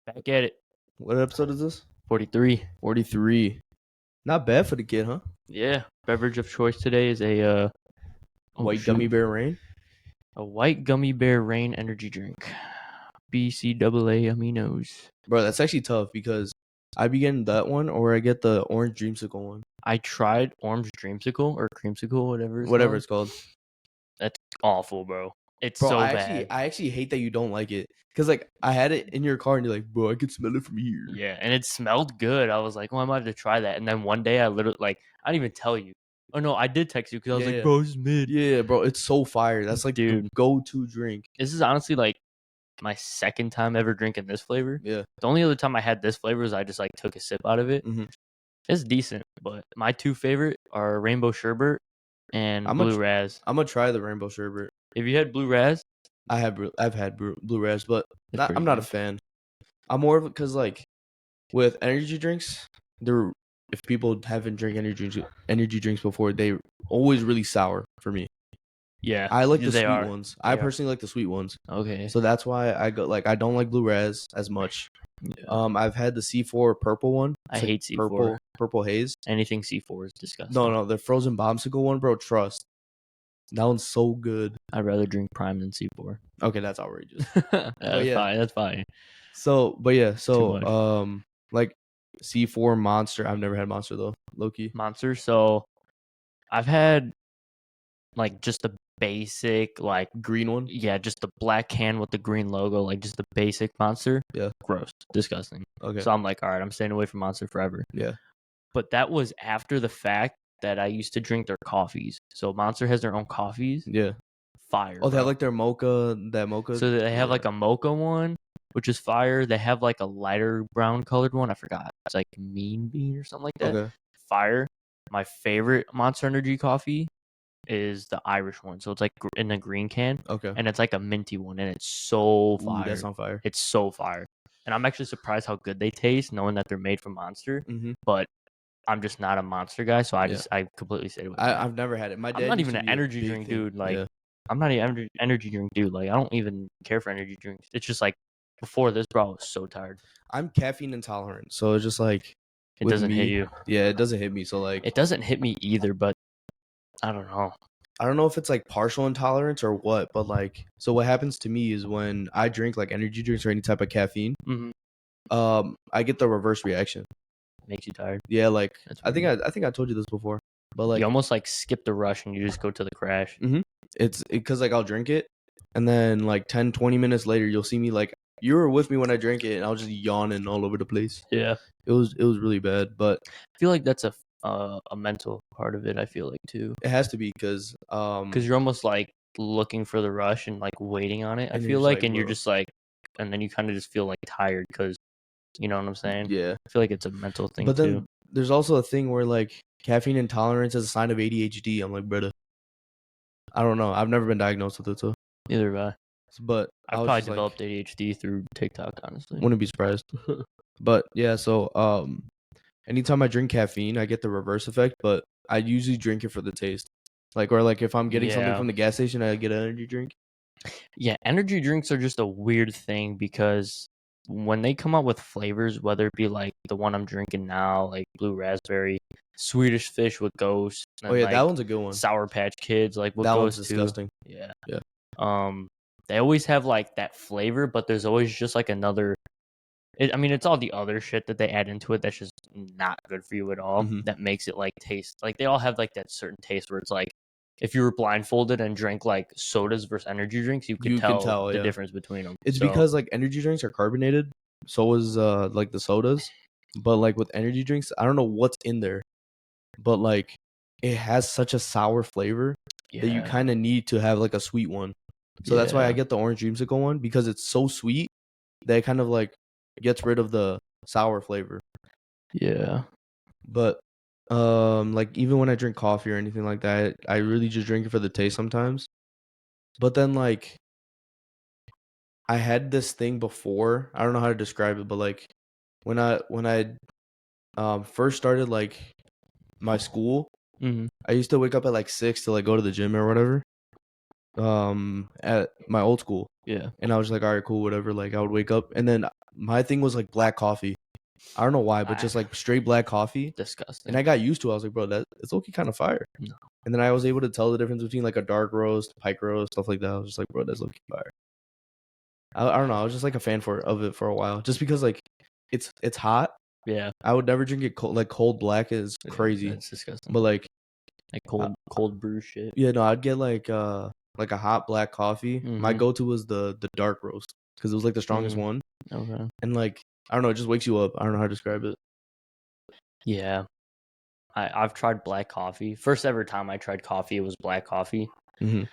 Back at it. What episode is this? 43. 43. Not bad for the kid, huh? Yeah. Beverage of choice today is a White gummy bear rain. A white gummy bear rain energy drink. BCAA aminos. Bro, that's actually tough because I be getting that one or I get the orange dreamsicle one. I tried orange dreamsicle or creamsicle, whatever It's called. That's awful, bro. It's Bro, so I bad. actually hate that you don't like it. Because, like, I had it in your car and you're like, bro, I can smell it from here. Yeah, and it smelled good. I was like, well, I might have to try that. And then one day I literally, I didn't even tell you. Oh, no, I did text you because I was like, bro, this is mid. Yeah, bro, it's so fire. That's like Dude. the go-to drink. This is honestly like my second time ever drinking this flavor. Yeah. The only other time I had this flavor is I just like took a sip out of it. Mm-hmm. It's decent, but my two favorite are Rainbow Sherbet and Blue Raz. I'm gonna try the Rainbow Sherbet. Have you had Blue Raz? I've had Blue Raz, but I'm not a good. fan. I'm more of it because, like, with energy drinks, if people haven't drank energy drinks before, they always really sour for me. Yeah, I like the sweet ones. I personally like the sweet ones. Okay. So that's why I don't like Blue Raz as much. Yeah. I've had the C4 purple one. I hate C4. Purple haze. Anything C4 is disgusting. No, the frozen bombsicle one, bro. Trust. That one's so good. I'd rather drink Prime than C4. Okay, that's outrageous. That's fine. So, like C4 Monster. I've never had Monster though. Low-key. Monster. So, I've had like just the basic like green one. Yeah, just the black can with the green logo, like just the basic Monster. Yeah. Gross. Disgusting. Okay. So I'm like, all right, I'm staying away from Monster forever. Yeah. But that was after the fact that I used to drink their coffees. So Monster has their own coffees. Yeah. Fire. Oh, they have like their mocha, that mocha. So they have like a mocha one, which is fire. They have like a lighter brown colored one. I forgot. It's like Mean Bean or something like that. Okay. Fire. My favorite Monster Energy coffee is the Irish one. So it's like in a green can. Okay. And it's like a minty one, and it's so fire. Ooh, that's on fire. It's so fire. And I'm actually surprised how good they taste, knowing that they're made from Monster. Mm-hmm. But I'm just not a Monster guy, so I completely stayed away. I've never had it. My dad. I'm not even an energy drink dude. Like, I'm not an energy drink dude. Like, I don't even care for energy drinks. It's just like before this, bro, I was so tired. I'm caffeine intolerant, so it's just like it doesn't hit you. Yeah, it doesn't hit me. So like, it doesn't hit me either. But I don't know. I don't know if it's like partial intolerance or what, but like, so what happens to me is when I drink like energy drinks or any type of caffeine, I get the reverse reaction. Makes you tired. Yeah, like I think I told you this before, but like you almost like skip the rush and you just go to the crash. Mm-hmm. It's because like I'll drink it, and then like 10-20 minutes later, you'll see me like you were with me when I drank it, and I was just yawning all over the place. Yeah, it was really bad, but I feel like that's a mental part of it. I feel like too. It has to be because you're almost like looking for the rush and like waiting on it. I feel like, and you're just like, and then you kind of just feel like tired because, you know what I'm saying? Yeah, I feel like it's a mental thing. But then there's also a thing where like caffeine intolerance is a sign of ADHD. I'm like, brother, I don't know. I've never been diagnosed with it, so neither have I. But I've probably developed ADHD through TikTok, honestly. Wouldn't be surprised. But yeah, so anytime I drink caffeine, I get the reverse effect, but I usually drink it for the taste. Like, or like if I'm getting something from the gas station, I get an energy drink. Yeah, energy drinks are just a weird thing because when they come out with flavors, whether it be like the one I'm drinking now, like blue raspberry, Swedish Fish with Ghost. Oh yeah, that one's a good one. Sour Patch Kids, like with that Ghost one's disgusting. Too. Yeah. They always have like that flavor, but there's always just like another. It's all the other shit that they add into it that's just not good for you at all. Mm-hmm. That makes it like taste like they all have like that certain taste where it's like if you were blindfolded and drank like sodas versus energy drinks, you can tell the difference between them. It's because like energy drinks are carbonated, so is like the sodas. But like with energy drinks, I don't know what's in there, but like it has such a sour flavor that you kind of need to have like a sweet one. So that's why I get the orange dreamsicle one, because it's so sweet that it kind of like gets rid of the sour flavor. Yeah. But like even when I drink coffee or anything like that, I really just drink it for the taste sometimes. But then like I had this thing before, I don't know how to describe it, but like when I first started like my school, I used to wake up at like 6 to like go to the gym or whatever. At my old school. Yeah. And I was like, all right, cool, whatever. Like I would wake up, and then my thing was like black coffee. I don't know why, but just like straight black coffee. Disgusting. And I got used to it. I was like, bro, that it's okay, kind of fire. No. And then I was able to tell the difference between like a dark roast, pike roast, stuff like that. I was just like, bro, that's okay fire. I don't know. I was just like a fan of it for a while, just because like it's hot. Yeah. I would never drink it cold. Like cold black is crazy. That's disgusting. But like cold brew shit. Yeah, no, I'd get like a hot black coffee. My Mhm. go-to was the dark roast because it was like the strongest one. Okay. And like I don't know, it just wakes you up. I don't know how to describe it. Yeah. I've tried black coffee. First ever time I tried coffee, it was black coffee. Mm-hmm.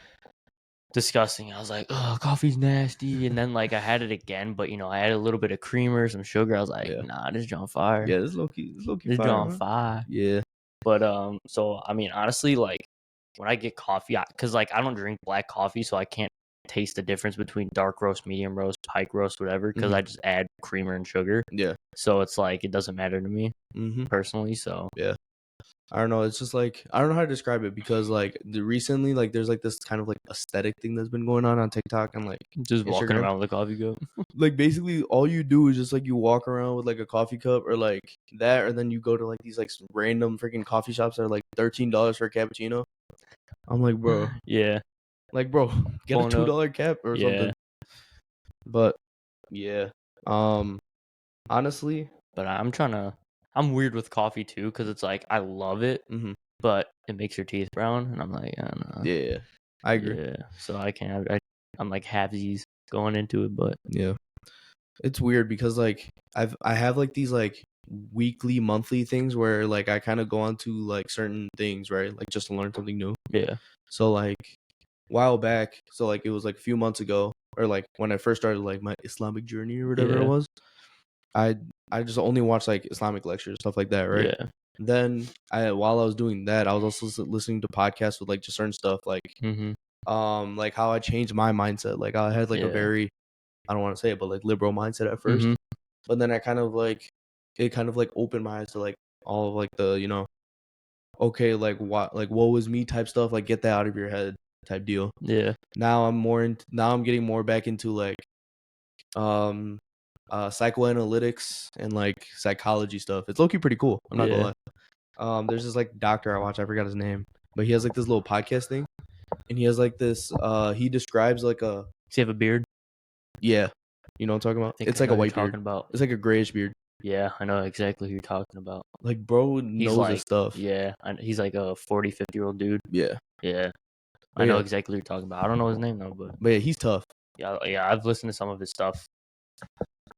Disgusting. I was like, oh, coffee's nasty. And then like I had it again, but I had a little bit of creamer, some sugar. I was like, nah, this is on fire. Yeah, this is low key This fire. on fire. Yeah. But so I mean, honestly, like when I get coffee, because like I don't drink black coffee, so I can't taste the difference between dark roast, medium roast, pike roast, whatever, because I just add creamer and sugar. Yeah. So it's like it doesn't matter to me personally. So yeah. I don't know. It's just like I don't know how to describe it because like recently like there's like this kind of like aesthetic thing that's been going on TikTok and like just walking Instagram. around with a coffee cup. Like basically all you do is just like you walk around with like a coffee cup or like that, or then you go to like these like random freaking coffee shops that are like $13 for a cappuccino. I'm like, bro, yeah, like bro, get a $2 cap or something. But yeah, honestly, but I'm weird with coffee too because it's like I love it, but it makes your teeth brown, and I'm like, I don't know. Yeah, I agree. Yeah, so I can't. I'm like halvesies going into it, but yeah, it's weird because like I have like these like weekly, monthly things where like I kind of go on to like certain things, right? Like just to learn something new. Yeah. So like a while back, so like it was like a few months ago, or like when I first started like my Islamic journey or whatever it was. I just only watched like Islamic lectures, stuff like that, right? Yeah. Then while I was doing that, I was also listening to podcasts with like just certain stuff, like like how I changed my mindset. Like I had like a very, I don't want to say it, but like liberal mindset at first, but then I kind of like it kind of like opened my eyes to like all of like the okay, like what was me type stuff, like get that out of your head type deal. Yeah. Now I'm getting more back into like psychoanalytics and like psychology stuff. It's low-key pretty cool. I'm not gonna lie. There's this like doctor I watch, I forgot his name, but he has like this little podcast thing, and he has like this he describes like a Does he have a beard? Yeah. You know what I'm talking about? It's like a white beard. It's like a grayish beard. Yeah, I know exactly who you're talking about. Like bro knows like, his stuff. Yeah, he's like a 40, 50-year-old dude. Yeah. Yeah. I know exactly who you're talking about. I don't know his name though, but yeah, he's tough. Yeah, I've listened to some of his stuff.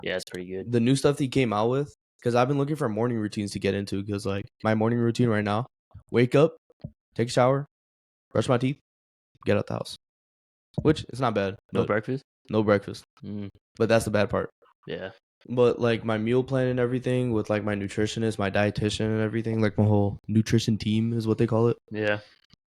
Yeah, it's pretty good. The new stuff that he came out with, because I've been looking for morning routines to get into, because like my morning routine right now, wake up, take a shower, brush my teeth, get out the house. Which is not bad. No breakfast? No breakfast. But that's the bad part. Yeah. But like my meal plan and everything with like my nutritionist, my dietitian and everything, like my whole nutrition team is what they call it. Yeah.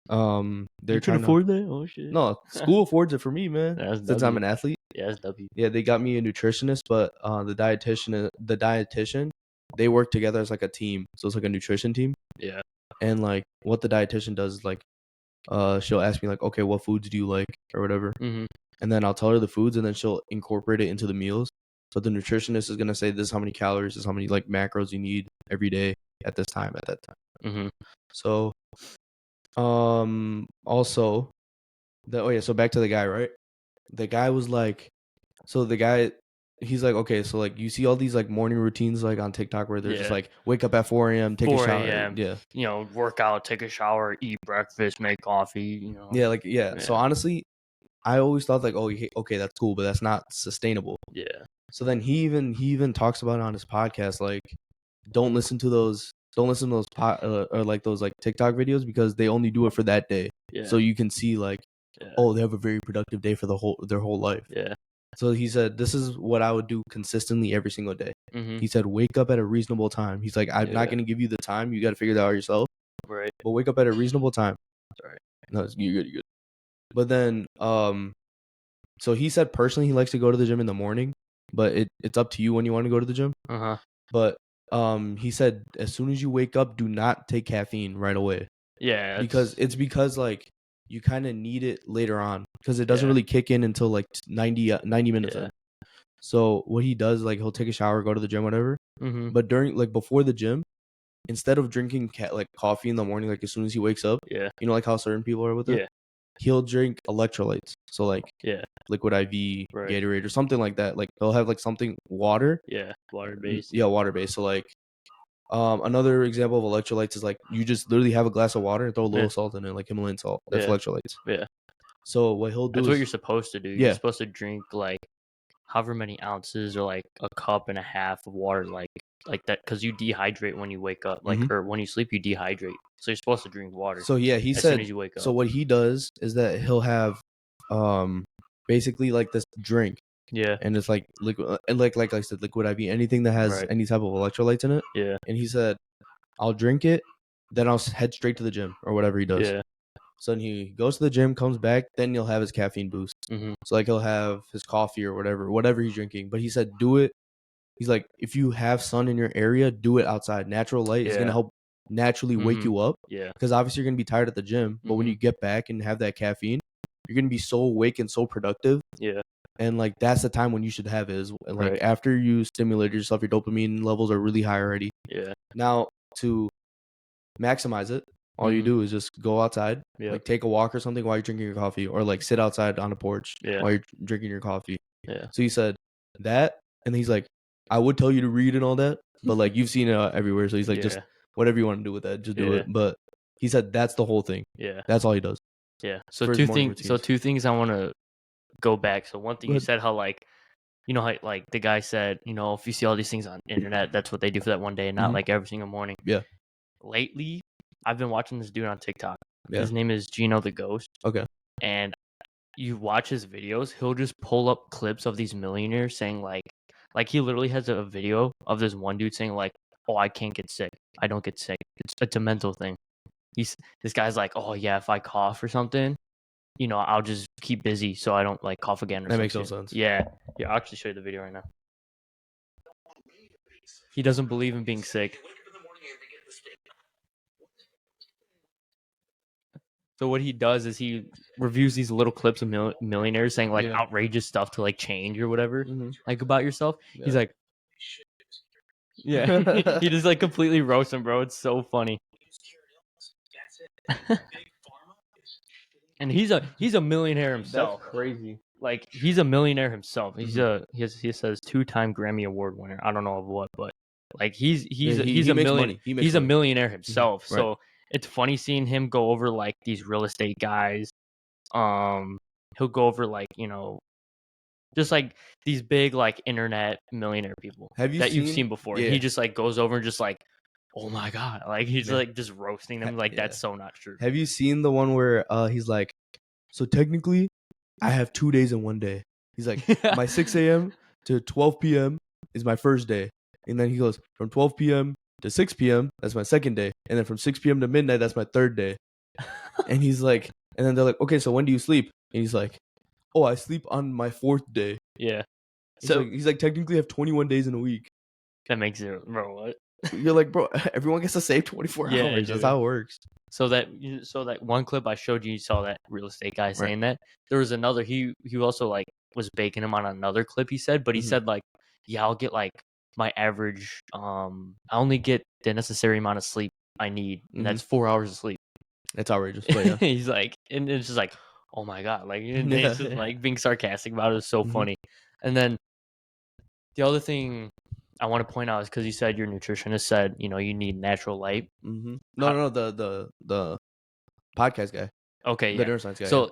They're trying to afford that? Oh shit. No, school affords it for me, man. Since I'm an athlete. Yeah, that's W. Yeah, they got me a nutritionist, but the dietitian, they work together as like a team. So it's like a nutrition team. Yeah. And like what the dietitian does is like she'll ask me like, okay, what foods do you like or whatever. And then I'll tell her the foods, and then she'll incorporate it into the meals. So the nutritionist is gonna say this is how many calories, this is how many like macros you need every day at this time, at that time. So also so back to the guy, right? The guy was like, he's like, okay, so like you see all these like morning routines like on TikTok where they're just like wake up at 4 a.m, take a shower, yeah, work out, take a shower, eat breakfast, make coffee, So honestly, I always thought like, oh, okay, that's cool, but that's not sustainable. Yeah. So then he even talks about it on his podcast, like don't listen to those or like those like TikTok videos, because they only do it for that day. Yeah. So you can see like, oh, they have a very productive day for their whole life. Yeah. So he said, this is what I would do consistently every single day. He said, wake up at a reasonable time. He's like, I'm not going to give you the time. You got to figure that out yourself. Right. But wake up at a reasonable time. All right. No, you're good. But then, so he said personally he likes to go to the gym in the morning, but it's up to you when you want to go to the gym. But he said as soon as you wake up, do not take caffeine right away. Yeah. Because like you kind of need it later on, because it doesn't really kick in until like 90 minutes in. So what he does, like, he'll take a shower, go to the gym, whatever. Mm-hmm. But before the gym, instead of drinking coffee in the morning, like as soon as he wakes up, Yeah. you know, like how certain people are with it. Yeah. He'll drink electrolytes. So like Yeah. Liquid IV, Right. Gatorade, or something like that. Like they'll have like something water. Yeah. Water based. Yeah, water based. So like, another example of electrolytes is like you just literally have a glass of water and throw a little salt in it, like Himalayan salt. That's electrolytes. Yeah. So what he'll do That's is what you're supposed to do. You're supposed to drink like however many ounces or like a cup and a half of water, like that, because you dehydrate when you wake up, like or when you sleep you dehydrate. So you're supposed to drink water. So yeah, he as said. Soon as you wake up. So what he does is that he'll have, basically like this drink. Yeah. And it's like liquid, and like I said, Liquid IV, anything that has any type of electrolytes in it. Yeah. And he said, I'll drink it, then I'll head straight to the gym or whatever he does. Yeah. So then he goes to the gym, comes back, then he'll have his caffeine boost. Mm-hmm. So like he'll have his coffee or whatever he's drinking. But he said, do it. He's like, if you have sun in your area, do it outside. Natural light is gonna help naturally wake you up. Yeah. Because obviously you're gonna be tired at the gym, but when you get back and have that caffeine, you're gonna be so awake and so productive. Yeah. And like that's the time when you should have it. Is like after you stimulate yourself, your dopamine levels are really high already. Yeah. Now to maximize it, all you do is just go outside, like take a walk or something while you're drinking your coffee, or like sit outside on a porch while you're drinking your coffee. Yeah. So he said that, and he's like, I would tell you to read and all that, but like you've seen it everywhere. So he's like, just whatever you want to do with that, just do it. But he said that's the whole thing. Yeah. That's all he does. Yeah. So two things I want to go back. So one thing you said, how like, you know, how like the guy said, you know, if you see all these things on internet, that's what they do for that one day and not like every single morning. Yeah. Lately, I've been watching this dude on TikTok. Yeah. His name is Gino the Ghost. Okay. And you watch his videos, he'll just pull up clips of these millionaires saying like he literally has a video of this one dude saying like, oh, I can't get sick. I don't get sick. It's a mental thing. This guy's like, oh yeah, if I cough or something, you know, I'll just keep busy so I don't like cough again. Or that makes no sense. Yeah. I'll actually show you the video right now. He doesn't believe in being sick. So what he does is he reviews these little clips of millionaires saying like outrageous stuff to like change or whatever, like about yourself. Yeah. He's like, yeah, he just like completely roasts him, bro. It's so funny. And he's a millionaire himself. That's crazy. Like he's a millionaire himself. He says 2-time Grammy Award winner. I don't know of what, but like he's a millionaire himself. Mm-hmm. So it's funny seeing him go over like these real estate guys. He'll go over like, you know, just like these big like internet millionaire people you've seen before. Yeah. He just like goes over and just like, oh my god, like he's like just roasting them like that's so not true. Have you seen the one where he's like, so technically I have 2 days in one day. He's like, my 6 a.m. to 12 p.m. is my first day. And then he goes, from 12 p.m. to 6 p.m., that's my second day. And then from 6 p.m. to midnight, that's my third day. And he's like, and then they're like, okay, so when do you sleep? And he's like, oh, I sleep on my 4th day. Yeah. He's like, technically I have 21 days in a week. That makes it, bro, what? You're like, bro, everyone gets to save 24 hours. That's how it works. So that one clip I showed you saw that real estate guy saying that. There was another, he also like was baking him on another clip, he said, but he said like, yeah, I'll get like my average, I only get the necessary amount of sleep I need, and that's 4 hours of sleep. That's outrageous. But yeah. He's like, and it's just like, oh my god, like it's just like being sarcastic about it is so funny. And then the other thing I want to point out is because you said your nutritionist said, you know, you need natural light. No, the podcast guy. Okay, the neuroscience guy. So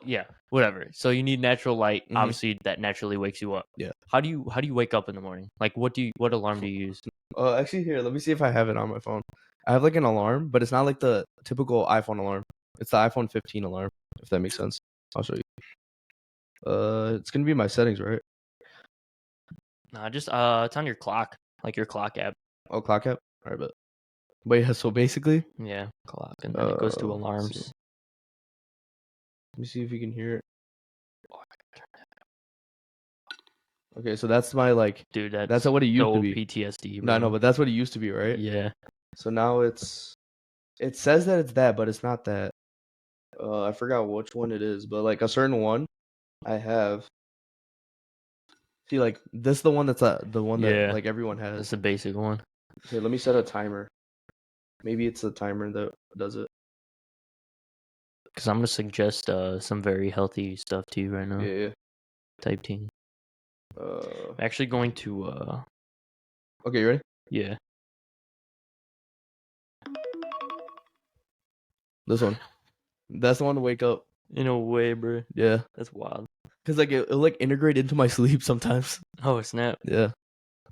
whatever. So you need natural light. Obviously, that naturally wakes you up. Yeah. How do you wake up in the morning? Like, what alarm do you use? Actually, here, let me see if I have it on my phone. I have like an alarm, but it's not like the typical iPhone alarm. It's the iPhone 15 alarm, if that makes sense. I'll show you. It's gonna be my settings, right? Nah, just it's on your clock, like your clock app. Oh, clock app. All right, but yeah. So basically, clock, and then it goes to alarms. Let me see if you can hear it. Okay, so that's my like, dude. That's what it used to be. PTSD. Bro. No, but that's what it used to be, right? Yeah. So now it says that it's that, but it's not that. I forgot which one it is, but like a certain one I have. See, like this is the one that's the one that Yeah. like everyone That's has. the basic one. Here, let me set a timer. Maybe it's the timer that does it. Because I'm gonna suggest some very healthy stuff to you right now. Yeah. Type team. I'm actually going to Okay, you ready? yeah. This one. That's the one to wake up. In a way, bro. Yeah. That's wild. Cause like it'll like integrate into my sleep sometimes. Oh snap. Yeah.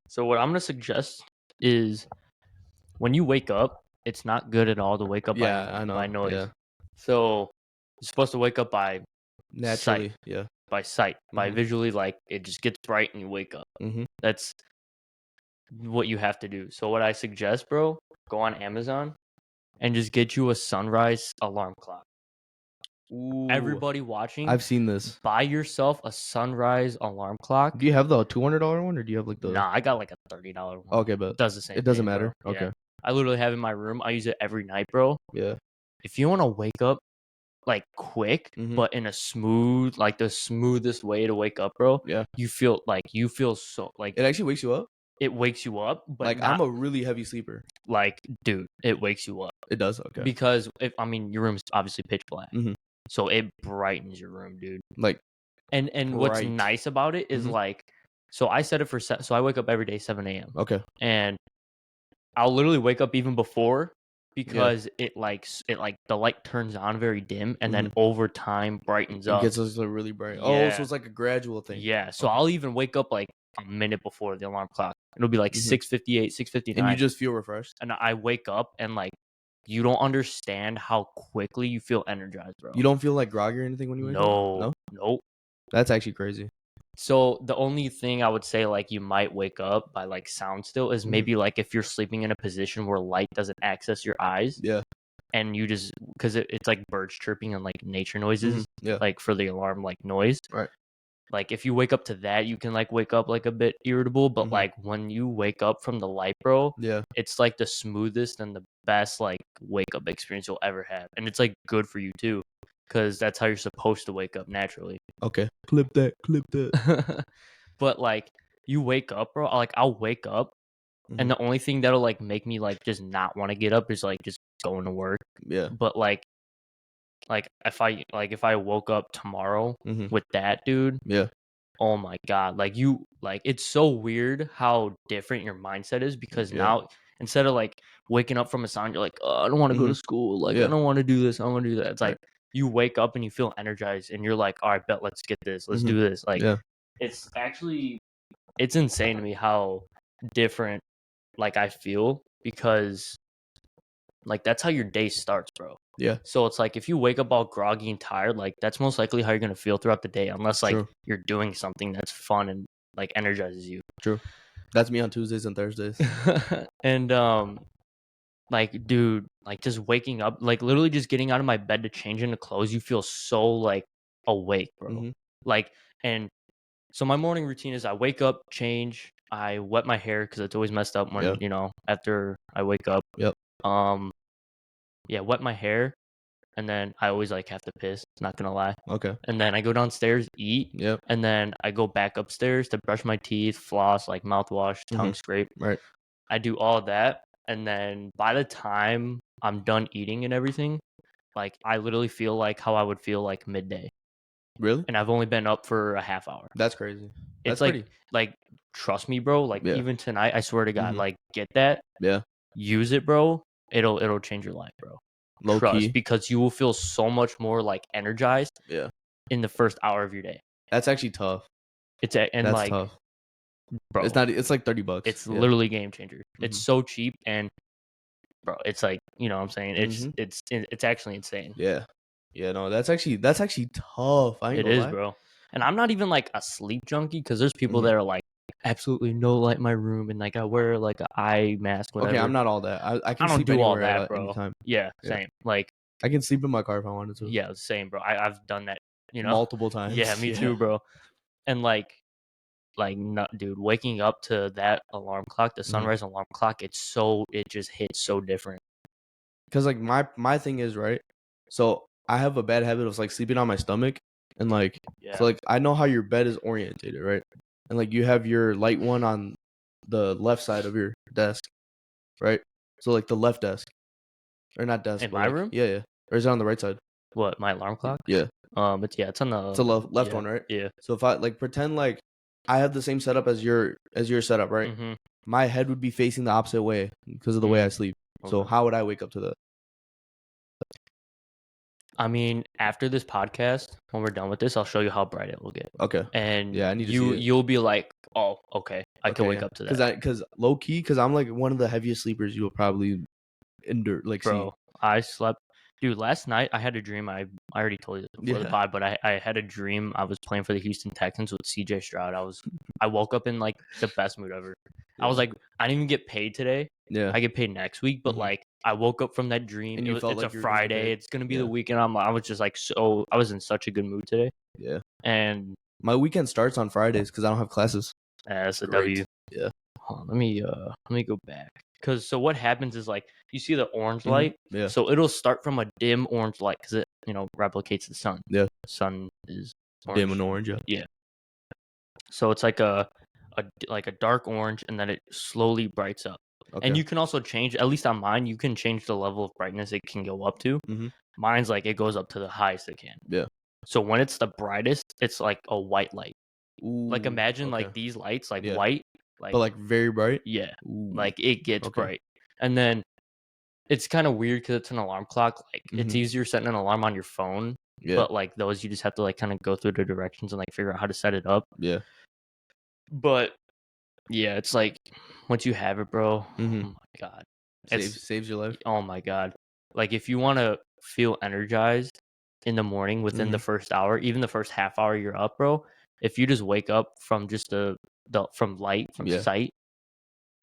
So what I'm gonna suggest is when you wake up, it's not good at all to wake up Yeah, I know. by noise. Yeah. So you're supposed to wake up by Naturally. sight, Yeah. by Mhm. visually, like it just gets bright and you wake up. Mhm. That's what you have to do. So what I suggest, bro, go on Amazon and just get you a sunrise alarm clock. Ooh. Everybody watching, I've seen this. buy yourself a sunrise alarm clock. Do you have the $200 one or do you have like the? Nah, I got like a $30 one. Okay, but It does the same. it doesn't thing, matter. bro. Okay. Yeah. I literally have it in my room. I use it every night, bro. Yeah. If you want to wake up like quick, Mhm. but in a smooth, like the smoothest way to wake up, bro. Yeah. You feel so like It actually wakes you up. it wakes you up, but Like not I'm a really heavy sleeper. like, dude, it wakes you up It does. Okay. because your room's obviously pitch black, Mhm. so it brightens your room, dude. Like And what's bright. nice about it is Mhm. like, so I set it for so I wake up every day 7 a.m. okay. and I'll literally wake up even before because it like the light turns on very dim and then over time brightens It up. gets us really bright. Oh, so Yeah. it's like a gradual thing. Yeah, so Okay. I'll even wake up like a minute before the alarm clock. It'll be like Mhm. 6:58, 6:59, And you just feel refreshed. and I wake up and like you don't understand how quickly you feel energized, bro. You don't feel like groggy or anything when you wake up? No. Nope. That's actually crazy. So the only thing I would say like you might wake up by like sound still is Mhm. maybe like if you're sleeping in a position where light doesn't access your eyes Yeah. and you just because it's like birds chirping and like nature noises Mhm. Yeah. like for the alarm like noise. Right. Like if you wake up to that, you can like wake up like a bit irritable, but Mhm. like when you wake up from the light, bro, Yeah. it's like the smoothest and the best like wake up experience you'll ever have. And it's like good for you too, because that's how you're supposed to wake up naturally. Okay. Clip that. Clip that. But like you wake up, bro, like I'll wake up and Mhm. the only thing that'll like make me like just not want to get up is like just going to work. Yeah. But like if I woke up tomorrow Mhm. with that, dude, Yeah. oh my god, like you like it's so weird how different your mindset is because Yeah. now instead of like waking up from a sound, you're like, oh, I don't want to go to Mhm. school, like Yeah. I don't want to do this, I don't want to do that. It's Right. like you wake up and you feel energized and you're like, all right, bet, let's get this, let's Mhm. do this. Like Yeah. it's actually it's insane to me how different like I feel because like that's how your day starts, bro. Yeah. So it's like if you wake up all groggy and tired, like that's most likely how you're gonna feel throughout the day, unless like True. you're doing something that's fun and like energizes you. True. That's me on Tuesdays and Thursdays. And like dude, like just waking up, like literally just getting out of my bed to change into clothes, you feel so like awake, bro. Mhm. Like and so my morning routine is I wake up, change, I wet my hair because it's always messed up when after I wake up. Yep. Yeah, wet my hair, and then I always like have to piss. Not gonna lie. Okay. And then I go downstairs, eat, Yep. and then I go back upstairs to brush my teeth, floss, like mouthwash, tongue scrape. Right. I do all of that, and then by the time I'm done eating and everything, like I literally feel like how I would feel like midday, Really? and I've only been up for a half hour. That's crazy. It's That's pretty. like trust me, bro. Like Yeah. even tonight, I swear to God, Mhm. like get that, Yeah. use it, bro. It'll change your life, bro. Low Trust, key. because you will feel so much more like energized Yeah. in the first hour of your day. That's actually tough. And That's like, tough. bro, It's not. It's like $30. it's Yeah. literally game changer. It's Mhm. so cheap, and bro, it's like you know what I'm saying. Mhm. It's actually insane. Yeah. Yeah. No, that's actually tough. I ain't It gonna is, lie. bro. And I'm not even like a sleep junkie because there's people Mhm. that are like absolutely no light in my room, and like I wear like an eye mask, whatever. Okay, I'm not all that. I can I don't sleep do all anywhere that, at bro. any time. Yeah, Yeah. same. Like, I can sleep in my car if I wanted to. yeah, same, bro. I've done that, you know, Multiple times. Yeah, me too, bro. And like, no, dude, waking up to that alarm clock, the Mhm. sunrise alarm clock, it just hits so different. Cause like my thing is right. So I have a bad habit of like sleeping on my stomach and like Yeah. so like I know how your bed is orientated, right? and like you have your light one on the left side of your desk, right? So like the left desk, or not desk, In but my like room? yeah, or is it on the right side? What, my alarm clock? Yeah, It's on it's the the left yeah, one, right? yeah. So if I like pretend like I have the same setup as your setup, right? Mm-hmm. My head would be facing the opposite way because of the way I sleep. So Okay. how would I wake up to that? I mean, after this podcast, when we're done with this, I'll show you how bright it will get, Okay. and Yeah, I need to see it. you'll be like, oh, okay, I can Okay, wake yeah. up to that, Because low key, because I'm like one of the heaviest sleepers you'll probably endure, like see. bro. I slept, dude. Last night I had a dream. I already told you this before the Yeah. pod, but I had a dream. I was playing for the Houston Texans with CJ Stroud. I woke up in like the best mood ever. I was Yeah. like, I didn't even get paid today. Yeah. I get paid next week, but Mhm. like I woke up from that dream. And you felt It's like a you were gonna get Friday. paid. It's gonna be Yeah. the weekend. I was just like I was in such a good mood today, Yeah. and My weekend starts on Fridays because I don't have classes. that's a Great. W. Yeah. Hold on, let me go back. Cause so what happens is like you see the orange Mhm. light, Yeah. so it'll start from a dim orange light because it replicates the sun. Yeah. The sun is Dim and orange. Yeah. Yeah. So it's like a dark orange, and then it slowly brights up. Okay. And you can also change. At least on mine, you can change the level of brightness it can go up to. Mhm. Mine's like it goes up to the highest it can. Yeah. So when it's the brightest, it's like a white light. Like Ooh, imagine okay. like these lights, like Yeah. white, like But like very bright. yeah, Ooh. like it gets Okay. bright. And then it's kind of weird because it's an alarm clock. Like it's Mhm. easier setting an alarm on your phone, Yeah. but like those you just have to like kind of go through the directions and like figure out how to set it up. Yeah. But yeah, it's like once you have it, bro. Mhm. Oh my god, it's Saves your life. oh my god. Like if you want to feel energized in the morning within the Mhm. first hour, even the first half hour you're up, bro. If you just wake up from just the from light from Yeah. sight,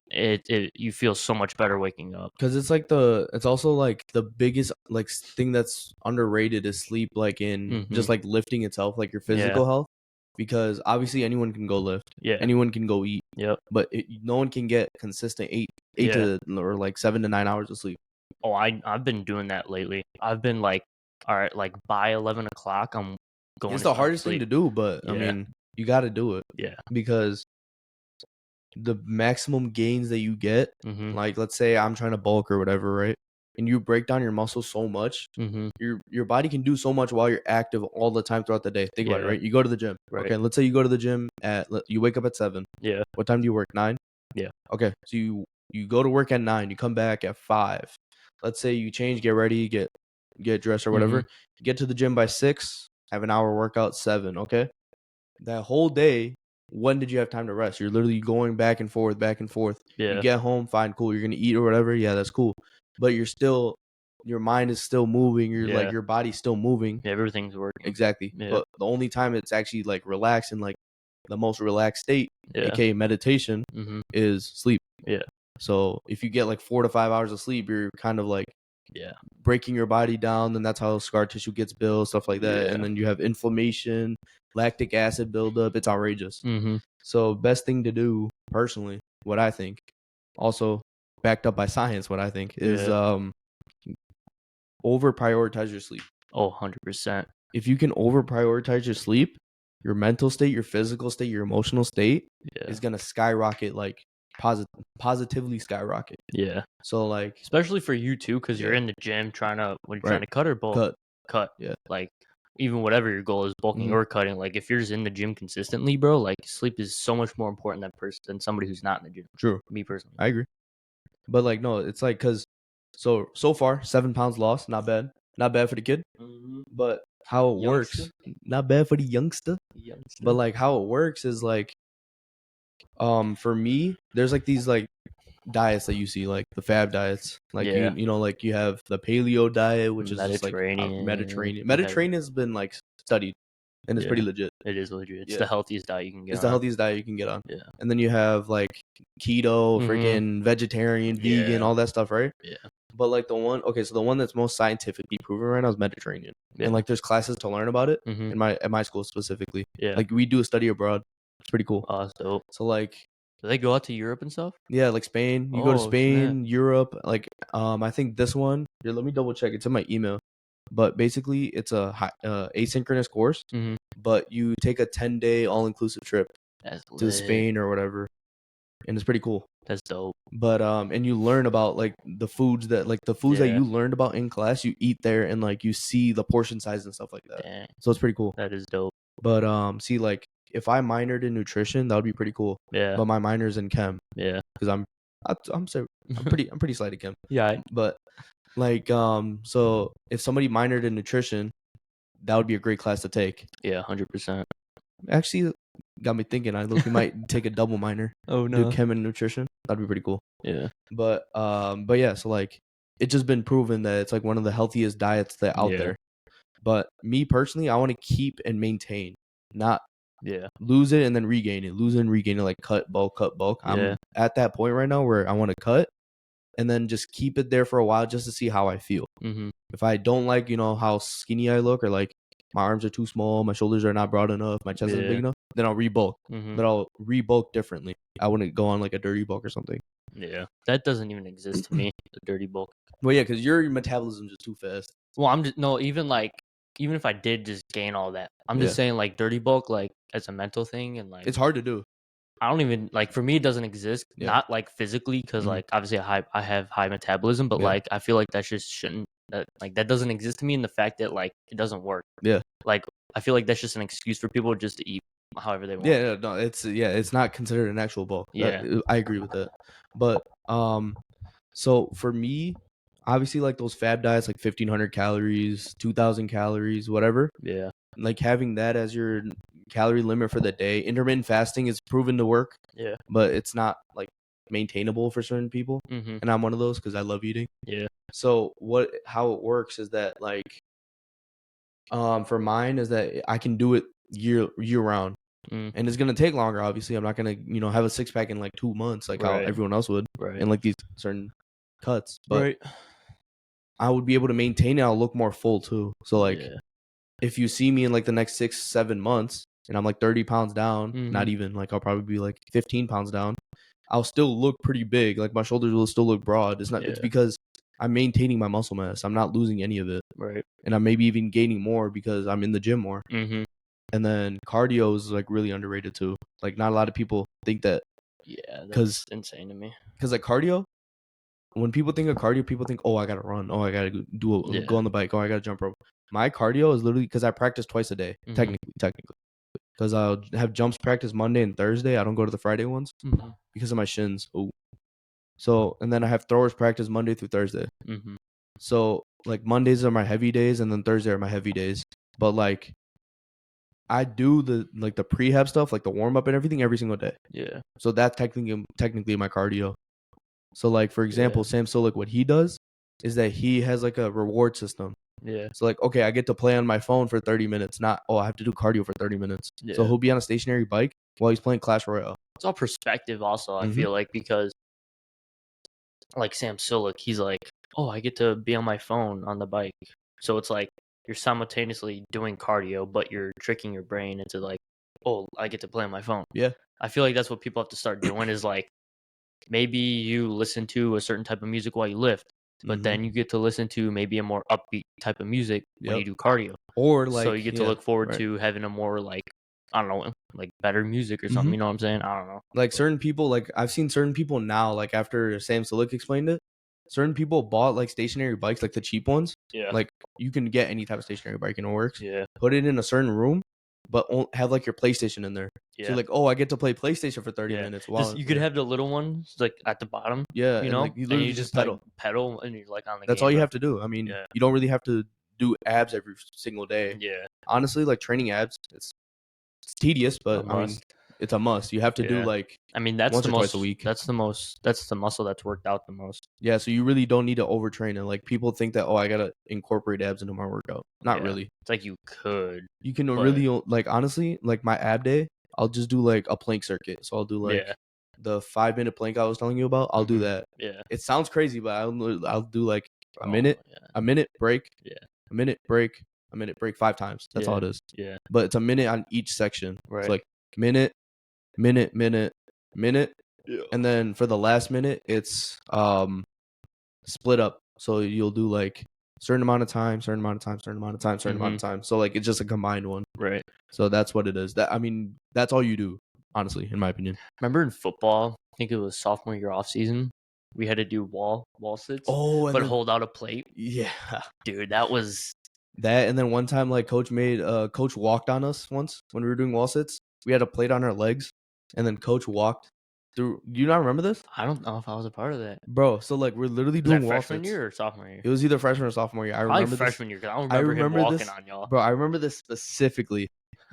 it you feel so much better waking up. Because it's also like the biggest like thing that's underrated is sleep, like in just like lifting itself, like your Yeah. physical health. Because obviously anyone can go lift, Yeah. anyone can go eat, Yep. but no one can get consistent eight Yeah. to or like 7 to 9 hours of sleep. Oh, I've been doing that lately. I've been like, all right, like by 11 o'clock, I'm going. It's to the sound hardest thing asleep. to do, but I Yeah. mean, you got to do it Yeah. because the maximum gains that you get, Mm-hmm. like let's say I'm trying to bulk or whatever, right? And you break down your muscles so much, Mm-hmm. your body can do so much while you're active all the time throughout the day. Think about it, Yeah. right? You go to the gym. Right. Okay, let's say you go to the gym you wake up at 7. Yeah. What time do you work? 9? Yeah. Okay, so you go to work at 9, you come back at 5. Let's say you change, get ready, get dressed or whatever. You get to the gym by 6, have an hour workout 7, okay? That whole day, when did you have time to rest? You're literally going back and forth, back and forth. Yeah. You get home, fine, cool. You're gonna eat or whatever. Yeah, that's cool. But your mind is still moving. You're like Yeah. your body's still moving. Yeah, everything's working. Exactly. Yeah. But the only time it's actually like relaxed and like the most relaxed state, Yeah. aka meditation, Mm-hmm. is sleep. Yeah. So if you get like 4 to 5 hours of sleep, you're kind of like Yeah. breaking your body down, then that's how scar tissue gets built, stuff like that. Yeah. And then you have inflammation, lactic acid buildup. It's outrageous. Mm-hmm. So best thing to do, personally, what I think, also backed up by science, what I think is over prioritize your sleep. Oh, 100%. If you can over prioritize your sleep, your mental state, your physical state, your emotional state Yeah. is gonna skyrocket, like positively skyrocket. Yeah. So like Especially for you too, because you're Yeah. in the gym trying to Right. trying to cut or bulk. Cut. Yeah. Like even whatever your goal is, bulking Mhm. or cutting. Like if you're just in the gym consistently, bro, like sleep is so much more important than somebody who's not in the gym. True. Me personally. I agree. But like no, it's like because so far 7 pounds lost, not bad. Not bad for the kid. Mm-hmm. But how it works, not bad for the youngster. But like how it works is like for me, there's like these like diets that you see, like the fab diets. Like Yeah. you know, like you have the paleo diet, which is just like Mediterranean. Mediterranean has been like studied and it's pretty Yeah. legit. It is legit. It's Yeah. the healthiest diet you can get. It's the healthiest diet you can get on. Yeah. And then you have like keto, Mhm. freaking vegetarian, vegan, Yeah. all that stuff, right? Yeah. But like the one that's most scientifically proven right now is Mediterranean. Yeah. And like there's classes to learn about it Mhm. at my school specifically. Yeah. Like we do a study abroad. It's pretty cool. So So like do they go out to Europe and stuff? yeah, like Spain. You go to Oh, Spain, Europe. Like I think this one. Here, let me double check. It's in my email. But basically, it's a asynchronous course. Mhm. But you take a 10-day all-inclusive trip. That's to lit. Spain or whatever, and it's pretty cool. That's dope. But and you learn about like the foods that Yeah. you learned about in class, you eat there, and like you see the portion size and stuff like that. Dang, So it's pretty cool. that is dope. But see, like if I minored in nutrition, that would be pretty cool. Yeah. But my minor's in chem Yeah. because I'm pretty slight at chem. Yeah. But like so if somebody minored in nutrition, that would be a great class to take. Yeah. 100%. Actually, got me thinking. I look, you might take a double minor, Oh do chem and nutrition. That'd be pretty cool. Yeah. But yeah, so like it's just been proven that it's like one of the healthiest diets that out Yeah. there. But me personally, I want to keep and maintain, not Yeah. lose it and then regain it, lose it and regain it, like cut bulk. Yeah. I'm at that point right now where I want to cut and then just keep it there for a while just to see how I feel. Mm-hmm. If I don't like, how skinny I look, or like my arms are too small, my shoulders are not broad enough, my chest isn't Yeah. big enough, then I'll rebulk. Mm-hmm. But I'll rebulk differently. I wouldn't go on like a dirty bulk or something. Yeah. That doesn't even exist to me. The dirty bulk. Well, yeah, because your metabolism is just too fast. Well, I'm just no. Even if I did just gain all that, I'm just saying like dirty bulk, like as a mental thing, and like It's hard to do. I don't even like, for me it doesn't exist. Yeah. Not like physically, because Mhm. like obviously I have high metabolism, but Yeah. like I feel like that just shouldn't that doesn't exist to me in the fact that like it doesn't work. Yeah. Like I feel like that's just an excuse for people just to eat however they want. Yeah, no, it's not considered an actual bulk. Yeah. I agree with that. But so for me, obviously like those fad diets, like 1,500 calories, 2,000 calories, whatever, Yeah. like having that as your calorie limit for the day. Intermittent fasting is proven to work, Yeah. but it's not like maintainable for certain people. Mm-hmm. And I'm one of those because I love eating. Yeah. So how it works is that like for mine is that I can do it year round. Mm. And it's gonna take longer. Obviously, I'm not gonna have a 6-pack in like 2 months, like how Right. everyone else would, Right. in like these certain cuts. But Right. I would be able to maintain it. I'll look more full too. So like, Yeah. if you see me in like the next 6-7 months, and I'm like 30 pounds down, not Mhm. even, like I'll probably be like 15 pounds down, I'll still look pretty big. Like my shoulders will still look broad. It's Yeah. because I'm maintaining my muscle mass. I'm not losing any of it, Right. and I'm maybe even gaining more because I'm in the gym more. Mm-hmm. And then cardio is like really underrated too. Like not a lot of people think that. Yeah. 'Cause- That's insane to me. Because like cardio, when people think of cardio, people think, oh, I gotta run, oh, I gotta Yeah. go on the bike, oh, I gotta jump rope. My cardio is literally because I practice twice a day, Mhm. technically. Because I'll have jumps practice Monday and Thursday. I don't go to the Friday ones Mm-hmm. because of my shins. Oh, so and then I have throwers practice Monday through Thursday. Mm-hmm. So like Mondays are my heavy days, and then Thursday are my heavy days. But like, I do the prehab stuff, like the warm up and everything, every single day. Yeah. So that's technically my cardio. So like for example, Sam Sulek, what he does is that he has like a reward system. Yeah. So like, okay, I get to play on my phone for 30 minutes, not I have to do cardio for 30 minutes. Yeah. So he'll be on a stationary bike while he's playing Clash Royale. It's all perspective also, I Mhm. feel like, because like Sam Sulek, he's like, oh, I get to be on my phone on the bike. So it's like you're simultaneously doing cardio, but you're tricking your brain into like, oh, I get to play on my phone. Yeah. I feel like that's what people have to start doing is like, maybe you listen to a certain type of music while you lift, but Mhm. then you get to listen to maybe a more upbeat type of music when you Yep. do cardio. Or like, So you get to yeah, look forward right. to having a more like, I don't know, like better music or something. Mhm. You know what I'm saying? I don't know. Like certain people, like I've seen certain people now, like after Sam Sulek explained it, certain people bought like stationary bikes, like the cheap ones. Yeah. Like you can get any type of stationary bike and it works. Yeah. Put it in a certain room, but have like your PlayStation in there. Yeah. So you're like, oh, I get to play PlayStation for 30 minutes. Wow. You could have the little ones like at the bottom, Yeah, you and, know, like, you and literally you just like, pedal. pedal, and you're like on the. That's game, all you bro. have to do. I mean, Yeah. you don't really have to do abs every single day. Yeah. Honestly, like training abs, it's tedious, but A I mean, must. it's a must. You have to do Yeah. like I mean, that's once the or most. twice a week. That's the muscle that's worked out the most. Yeah, so you really don't need to overtrain it. Like people think that, oh, I gotta incorporate abs into my workout. Not Yeah. really. It's like you could. You can But- really like honestly, like my ab day, I'll just do like a plank circuit. So I'll do like Yeah. the 5-minute plank I was telling you about. I'll do Mhm. that. Yeah. It sounds crazy, but I'll do like a Bro, minute, Yeah. a minute break, Yeah. a minute break, a minute break 5 times. That's all it is. Yeah. But it's a minute on each section. Right. It's like minute, minute, minute, minute, Yeah. and then for the last minute, it's split up. So you'll do like certain amount of time, certain amount of time, certain amount of time, certain amount of time. So like it's just a combined one. Right. So that's what it is. That I mean, that's all you do. honestly, in my opinion. Remember in football, I think it was sophomore year off season, we had to do wall sits, Oh, and but then, hold out a plate. yeah, Dude, that was that, and then one time, like, coach walked on us once when we were doing wall sits. We had a plate on our legs, and then coach walked through. Do you not remember this, I don't know if I was a part of that. bro? So like, we're literally Was that doing wall freshman sits. year or sophomore year? It was either freshman or sophomore year. I Probably remember this. freshman year because I don't I remember him remember walking this, on y'all. bro. I remember this specifically.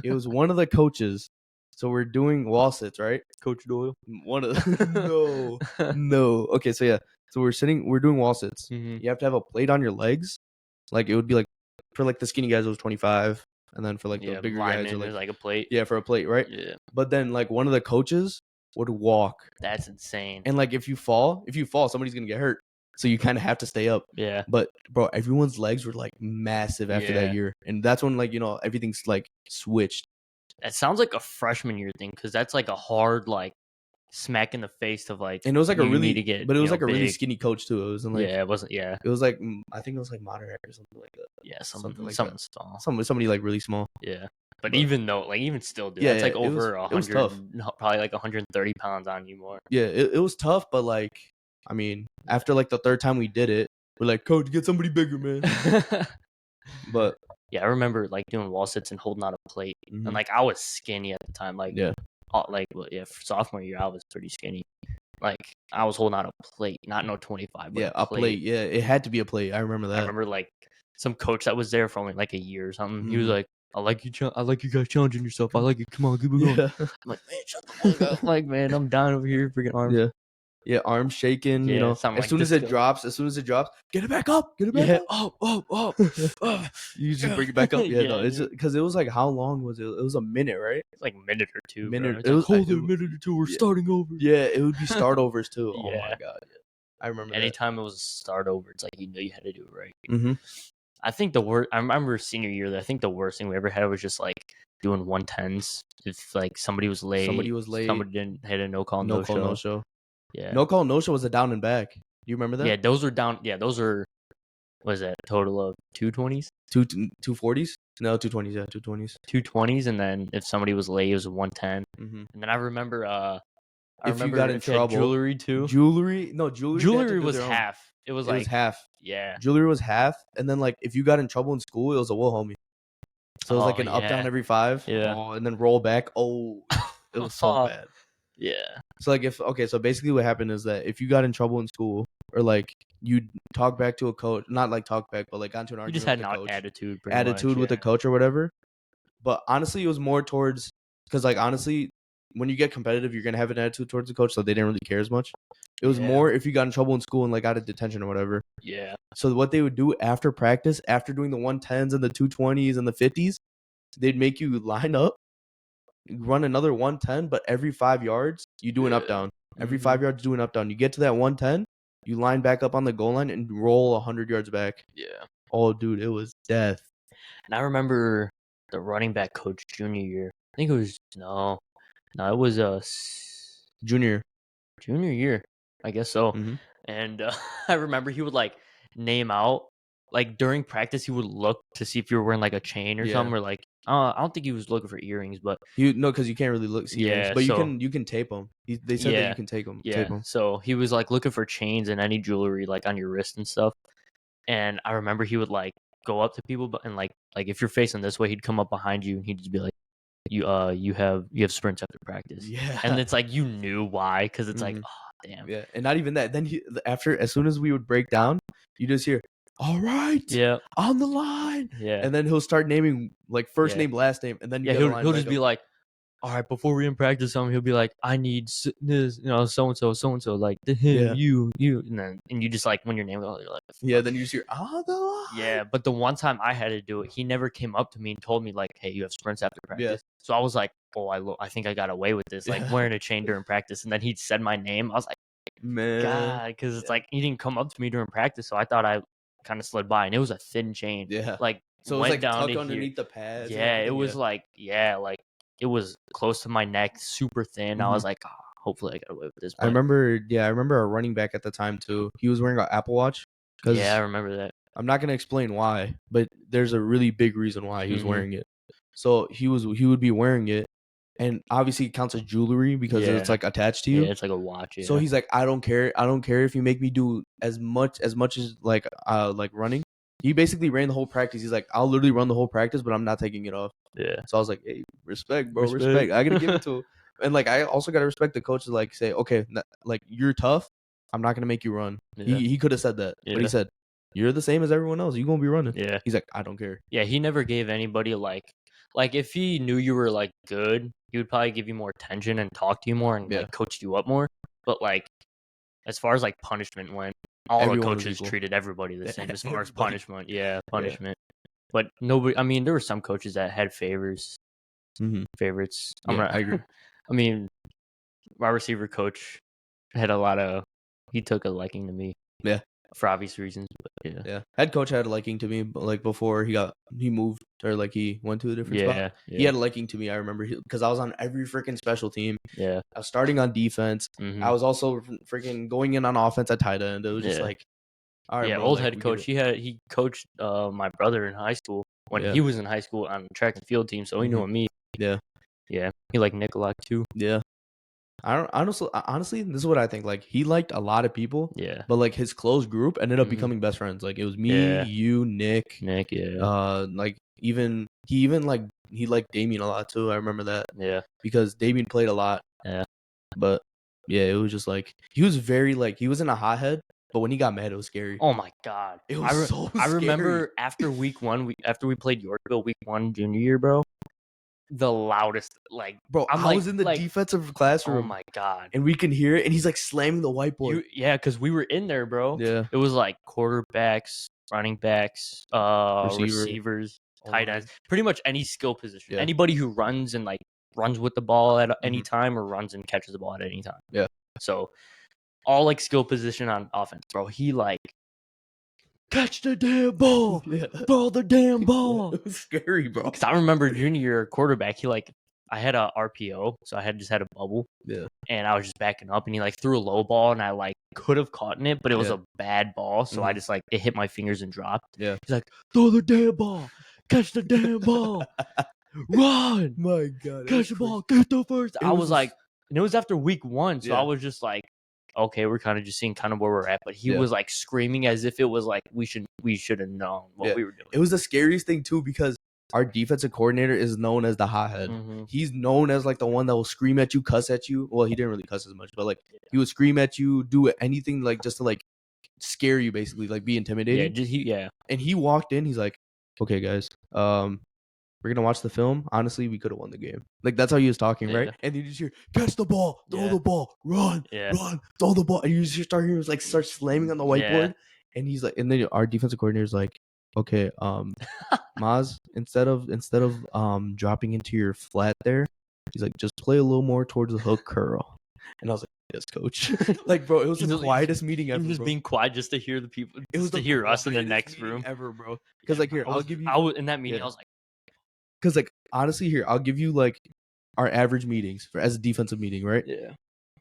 It was one of the coaches. So we're doing wall sits, right? Coach Doyle. One of no, no. Okay, so yeah, so we're doing wall sits. Mhm. You have to have a plate on your legs. Like it would be like for like the skinny guys, it was 25, and then for like the Yeah, bigger lineman, guys, are there's like like a plate. yeah, for a plate, right? Yeah, But then like one of the coaches would walk, that's insane. and like if you fall, somebody's gonna get hurt. So you kind of have to stay up. Yeah, But bro, everyone's legs were like massive after Yeah. that year, and that's when like everything's like switched. that sounds like a freshman year thing because that's like a hard like smack in the face of like. And it was like a you really, need to get, but it was you know, like a really big. skinny coach too. It wasn't like Yeah, it wasn't. Yeah, it was like I think it was like Monterey or something like that. yeah, something like something that. small. Somebody like really small. Yeah, but But- even though, like, even still, dude, Yeah, that's like yeah, it was- over it was 100, tough. no, probably like 130 pounds on you more. Yeah, it was tough, but like I mean, after like the third time we did it, we're like, coach, get somebody bigger, man. But yeah, I remember like doing wall sits and holding out a plate, mhm. and like I was skinny at the time. Like, yeah, for sophomore year, I was pretty skinny. Like, I was holding out a plate, not no 25, but yeah, a plate. Yeah, it had to be a plate. I remember that. I remember like some coach that was there for only like a year or something. He was Mhm. like, I like you guys challenging yourself. I like it. Come on, keep it going. Yeah, I'm like, man, shut the fuck up. Like, man, I'm down over here, freaking arms. yeah, yeah. Arms shaking. Yeah, something as like soon as this it guy. drops, get it back up. Get it back Yeah, up. up. You just bring it back up. Yeah, no, Yeah, it's because it was like how long was it? It was a minute, right? It's like a minute or two. Minute- Bro. It's it like, was- hold it it a was- minute or two. We're yeah. starting over. Yeah, it would be start overs too. Oh my Yeah. god, yeah. I remember Anytime it was a start over, it's like you knew you had to do it right. that. Mm-hmm. I think the worst. I remember senior year. I think the worst thing we ever had was just like doing 110s. If like somebody was late, somebody didn't hit a no call no show. No show. Yeah, No call no show was a down and back. Do you remember that? yeah, those were down. Yeah, those are. What is that? A total of 220s. 240s? No, 220s. Yeah, 220s. 220s, and then if somebody was late, it was a 110. Mm-hmm. And then I remember. If you got in if you had trouble, jewelry too. Jewelry? No, jewelry. they had to Jewelry do was their own. half. It was It like was half. yeah. Jewelry was half, and then like if you got in trouble in school, it was a will homie. So it was like Oh, an up down yeah. every 5. Yeah. Oh, and then roll back. Oh, it was so bad. Yeah. So like so basically what happened is that if you got in trouble in school or like you talk back to a coach, not like talk back, but like got into an You argument just had with the an coach, attitude. Pretty attitude much, with the yeah. coach or whatever. But honestly, it was more towards because like honestly, when you get competitive, you're gonna have an attitude towards the coach, so they didn't really care as much. It was Yeah. more if you got in trouble in school and like out of detention or whatever. Yeah. So what they would do after practice, after doing the 110s and the 220s and the 50s, they'd make you line up, run another 110, but every 5 yards you do an up Yeah. down. Every Mhm. 5 yards you do an up down. You get to that 110, you line back up on the goal line and roll 100 yards back. Yeah. Oh, dude, it was death. And I remember the running back coach junior year. I think it was it was Junior. junior year. I guess so. Mhm. And I remember he would like name out like during practice he would look to see if you were wearing like a chain or Yeah. something or like I don't think he was looking for earrings, but No, because you can't really see Yeah, earrings, but so- you can tape them. They said that Yeah, you can tape them. yeah. So he was like looking for chains and any jewelry like on your wrist and stuff. And I remember he would like go up to people and like if you're facing this way, he'd come up behind you and he'd just be like, you have sprints after practice. Yeah. And it's like you knew why because it's like, Mhm. oh damn. Yeah, and not even that. Then as soon as we would break down, you just hear, "All right, Yeah. on the line," Yeah. and then he'll start naming like first Yeah. name, last name, and then you Yeah, gotta he'll line just back be up. like, all right, before we in practice, he'll be like, I need this, so and so, like him, Yeah. you, and you just like when your name goes, you're like, Yeah, then you just hear, "On the line." yeah. But the one time I had to do it, he never came up to me and told me like, hey, you have sprints after practice. So I was like, oh, I think I got away with this, like Yeah. wearing a chain during practice, and then he said my name. I was like, man. God, because it's Yeah. like he didn't come up to me during practice, so I thought I kind of slid by, and it was a thin chain, Yeah. like So it was went like down tucked to here. underneath the pads. and Yeah, it everything, was like like it was close to my neck, super thin. I was like, oh, hopefully I got away with this. I remember our running back at the time too. He was wearing an Apple Watch. Yeah, I remember that. I'm not gonna explain why, but there's a really big reason why he was Mhm. wearing it. So he would be wearing it, and obviously it counts as jewelry because Yeah. it's like attached to Yeah, you. it's like a watch. Yeah. So he's like, I don't care. I don't care if you make me do as much as like running. He basically ran the whole practice. He's like, I'll literally run the whole practice, but I'm not taking it off. Yeah. So I was like, hey, respect, bro, Respect. respect. I gotta give it to him. And like, I also gotta respect the coach to like say, okay, like you're tough. I'm not gonna make you run. Yeah. He could have said that, but Yeah. he said, you're the same as everyone else. You gonna be running. Yeah. He's like, I don't care. Yeah, he never gave anybody like if he knew you were like good, he would probably give you more attention and talk to you more and Yeah. like coach you up more. But like as far as like punishment went, all Everyone the was coaches equal. treated everybody the same as far as Everybody. punishment. Yeah, punishment. But nobody. I mean, there were some coaches that had favorites. Favorites. Yeah, I agree. I mean, my receiver coach had a lot of. He took a liking to me. Yeah. For obvious reasons, but yeah. Yeah, head coach had a liking to me, but like before he moved or like he went to a different spot. Yeah. He had a liking to me. I remember because I was on every freaking special team. Yeah. I was starting on defense. Mhm. I was also freaking going in on offense at tight end. It was just Yeah. like, all right, Yeah, bro, old like, head we get coach. it. He coached my brother in high school when Yeah. he was in high school on the track and field team, so he knew Mhm. me. Yeah. Yeah. He liked Nikolak too. Yeah. I don't honestly, this is what I think. Like he liked a lot of people, Yeah. but like his close group ended up Mhm. becoming best friends. Like it was me, Yeah. you, Nick. Nick, yeah. Like he like he liked Damien a lot too. I remember that Yeah. because Damien played a lot. Yeah. But yeah, it was just like he was very like he was in a hothead, but when he got mad, it was scary. Oh my god. It was so I scary. remember after week 1, after we played Yorkville week 1 junior year, bro. The loudest, like, Bro, I'm I was in the defensive classroom. Oh my god. And we can hear it, and he's like slamming the whiteboard. Yeah, because we were in there, bro. Yeah. It was like quarterbacks, running backs, receivers, tight ends, pretty much any skill position. Yeah. Anybody who runs and like runs with the ball at any time or runs and catches the ball at any time. Yeah. So all like skill position on offense, bro. He like catch the damn ball, throw the damn ball. It was scary, bro. Because I remember junior year quarterback, he like I had a RPO, so I had a bubble. Yeah. And I was just backing up, and he like threw a low ball, and I like could have caught it, but it was a bad ball, so I just like it hit my fingers and dropped. Yeah. He's like, throw the damn ball, catch the damn ball, run, My God, catch the ball, get the first. I was a- like, and it was after week 1, so Yeah. I was just like, okay, we're kind of just seeing kind of where we're at, but he Yeah. was like screaming as if it was like we should have known what Yeah. we were doing. It was the scariest thing too because our defensive coordinator is known as the hothead. Mhm. He's known as like the one that will scream at you, cuss at you. Well, he didn't really cuss as much, but like he would scream at you, do anything like just to like scare you, basically, like be intimidating. Yeah, And he walked in, he's like, "Okay, guys, we're gonna watch the film. Honestly, we could have won the game." Like that's how he was talking, right? Yeah. And you just hear, "Catch the ball, throw the ball, run, run, throw the ball," and you just start hearing like start slamming on the whiteboard. And he's like, and then our defensive coordinator is like, "Okay, Maz, instead of dropping into your flat there, he's like, just play a little more towards the hook curl." And I was like, "Yes, coach." Like, bro, it was the quietest meeting ever. Just bro. being quiet just to hear the people. It was to hear us in the next room ever, bro. Because like here, I'll give you. I was in that meeting. Yeah. I was like, Because like honestly, here I'll give you like our average meetings as a defensive meeting, right? yeah,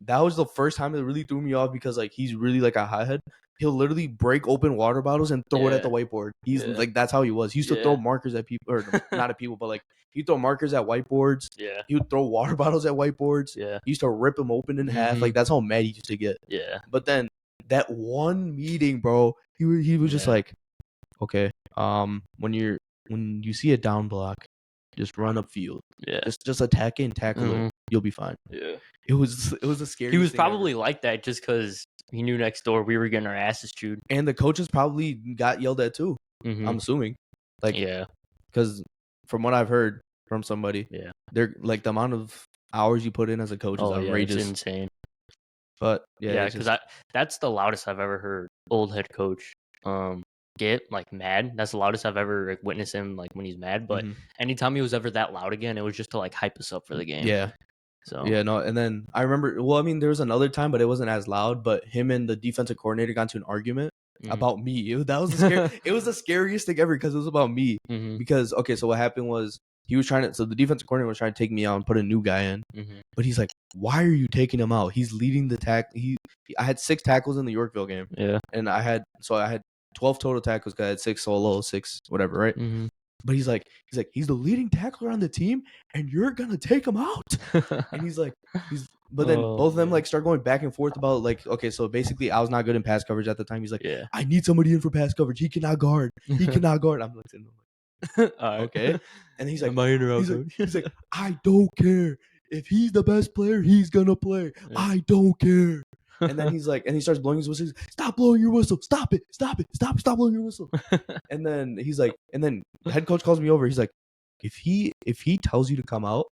That was the first time it really threw me off because like he's really like a hothead. He'll literally break open water bottles and throw it at the whiteboard. He's like that's how he was. He used to throw markers at people, or not at people, but like he'd throw markers at whiteboards. yeah, He would throw water bottles at whiteboards. yeah, He used to rip them open in half. Mhm. Like that's how mad he used to get. yeah. But then that one meeting, bro, he was just Yeah. like, okay, when you see a down block, just run upfield. Yeah. Just attack it and tackle Mhm. it. You'll be fine. Yeah. It was a scary. He was probably like that just because he knew next door we were getting our asses chewed. and the coaches probably got yelled at too. Mhm. I'm assuming, like, Yeah. because from what I've heard from somebody, Yeah. they're like the amount of hours you put in as a coach is Oh yeah, outrageous. it's insane. But Yeah, it's because just- that's the loudest I've ever heard old head coach get like mad. That's the loudest I've ever like, witnessed him like when he's mad. But Mhm. anytime he was ever that loud again, it was just to like hype us up for the game. yeah. So Yeah, no, and then I remember. Well, I mean, there was another time, but it wasn't as loud. But him and the defensive coordinator got into an argument Mhm. about me. That was it was the scariest thing ever because it was about me. Mhm. Because okay, so what happened was he was trying to. So the defensive coordinator was trying to take me out and put a new guy in. Mhm. But he's like, "Why are you taking him out? He's leading the tackle. I had 6 tackles in the Yorkville game, Yeah. and I had 12 total tackles. 'Cause I had 6 solo, 6 whatever, right? Mhm. But he's like, he's the leading tackler on the team, and you're gonna take him out. And but then Oh, both of them man. like start going back and forth about like, okay, so basically I was not good in pass coverage at the time. He's like, Yeah. I need somebody in for pass coverage. He cannot guard. He cannot guard. I'm like, All right. okay. And he's like, Am I in or out, he's like, I don't care. If he's the best player, he's gonna play. Yeah. I don't care. And then he's like, and he starts blowing his whistle. He's like, stop blowing your whistle. Stop it. Stop it. Stop blowing your whistle. And then he's like, and then the head coach calls me over. He's like, if he tells you to come out,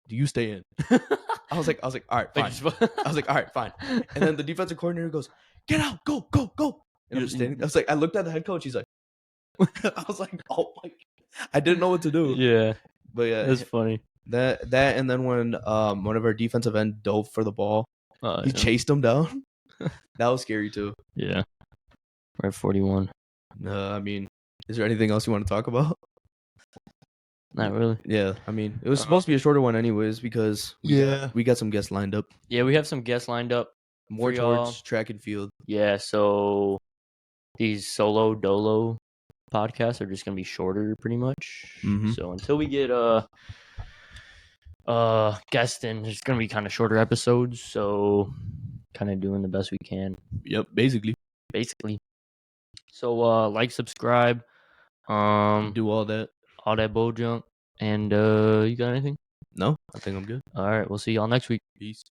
do you stay in? I was like, all right, fine. I was like, all right, fine. And then the defensive coordinator goes, get out, go. And I'm just standing. I was like, I looked at the head coach. He's like, I was like, oh my, I didn't know what to do. Yeah, But yeah, that's funny. that and then when one of our defensive end dove for the ball, he Yeah. chased him down. That was scary too. Yeah, we're at 41. I mean, is there anything else you want to talk about? Not really. Yeah, I mean, it was supposed to be a shorter one anyways because we got some guests lined up. Yeah, we have some guests lined up. More for y'all. towards track and field. Yeah, so these solo dolo podcasts are just gonna be shorter, pretty much. Mhm. So until we get guests in, it's gonna be kind of shorter episodes. So kind of doing the best we can, Yep, basically. So like, subscribe, Do all that. all that bull junk, and you got anything? No, I think I'm good. All right, we'll see y'all next week. Peace.